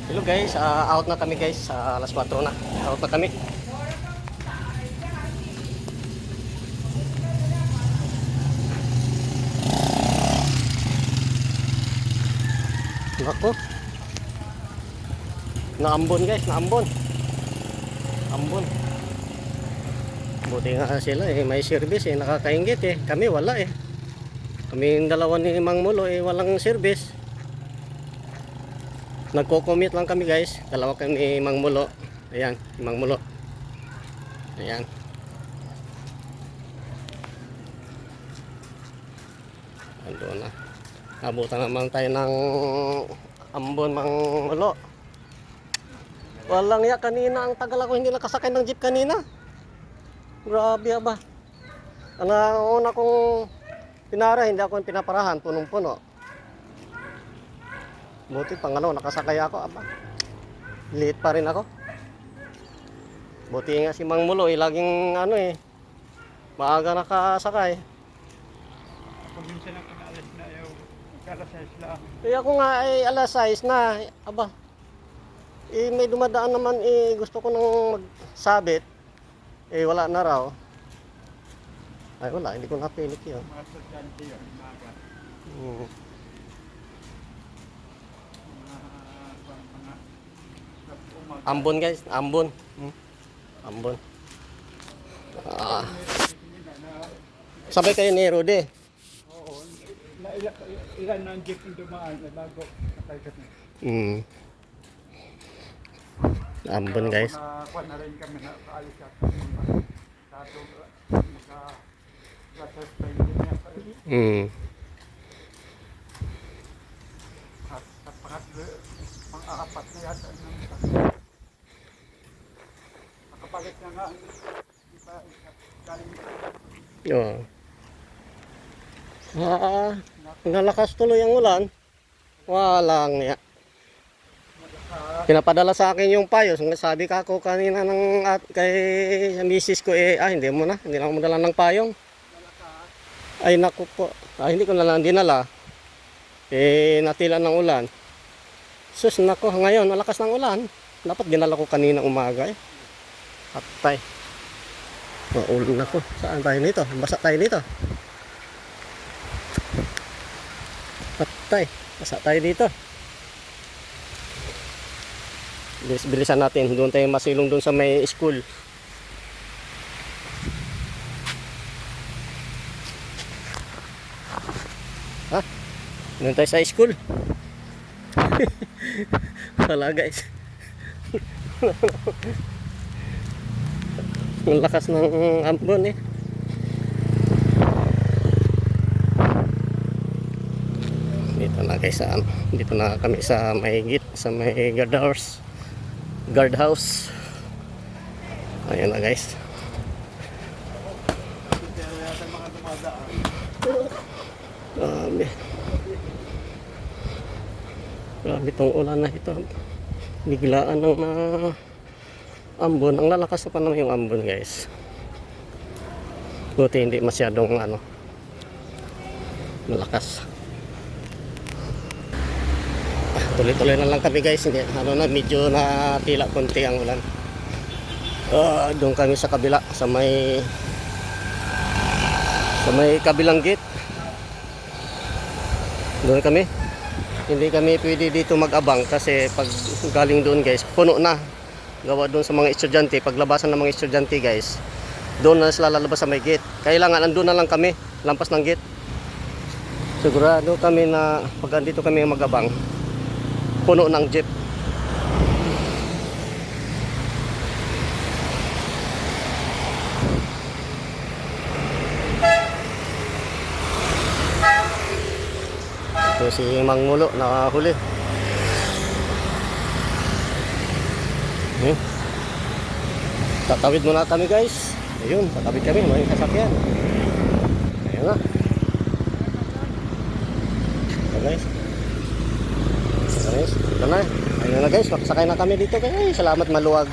Hello guys, out na kami guys, alas 4 na. Out na kami. Nako. Naambon guys, naambon. Ambon. Buti nga sila may service nakakainggit Kami wala Kami yung dalawa ni Mang Mulo walang service. Nagko-commute lang kami guys. Dalawa kami ni Mang Mulo. Ayan, Mang Mulo. Ayan. Ando na. Abutan naman tayo ng Ambon, Mang Mulo. Walang ya kanina. Ang tagal ako hindi nakasakay ng jeep kanina. Grabe ba. Ang una kong pinara, hindi ako yung pinaparahan. Punong-puno. Buti pangalawa nakasakay ako Late pa rin ako. Buti nga si Mang Mulo laging maaga nakasakay. Kung minsan ang alas na alas 6 lang. Kaya ako nga alas 6 na. May dumadaan naman gusto ko nang magsabit. Wala na raw. Ay wala, hindi ko napilit yun. Mga estudyante yun, umaga. Ambon guys, Ambon. Ambon. Sabay kayo ni Rudy. Oo. Ilan na ang jeep yung dumaan bago nakaikat na. Ambon guys. Nakakuha na rin kami na kaalis at naka-gaters pa yun niya. At pang-apat na yata nakapalit na nga Nalakas tuloy ang ulan. Walang niya. Pinapadala sa akin yung payos. Sabi ka ako kanina kay misis ko hindi mo na. Hindi na ako madala ng payong. Ay naku po. Hindi ko na lang dinala. Natila ng ulan. Sus nako, ngayon malakas ng ulan. Dapat dinala ko kanina umaga Patay. Maulan ako. Saan tayo nito? Basa tayo dito. Patay. Basa tayo dito. Bilisan natin. Doon tayo masilong doon sa may school. Doon tayo sa school. Wala guys. Ang lakas ng ambon Dito na guys dito na kami sa may gate, sa may guardhouse. Ayan na guys. Grabe itong ulan na ito. Biglaan ng ambon. Ang lalakas na pa naman yung ambon guys. Buti hindi masyadong malakas. Tuloy-tuloy na lang kami guys. Hindi, medyo natila konti ang ulan. Doon kami sa kabila, sa may kabilang gate. Doon kami. Hindi kami pwede dito mag-abang kasi pag galing doon guys, puno na. Gawa doon sa mga estudyante, paglabasan ng mga estudyante guys. Doon na sila lalabas sa may gate. Kailangan andun na lang kami, lampas ng gate. Sigurado kami na pag andito kami mag-abang, puno ng jeep. Ito si Mang Mulo nakahuli. Tatawid muna kami guys. Ayun, tatawid kami, may sasakyan. Ayun na. Ito guys. Ito na. Ayun na guys, makasakay na kami dito guys. Salamat maluwag.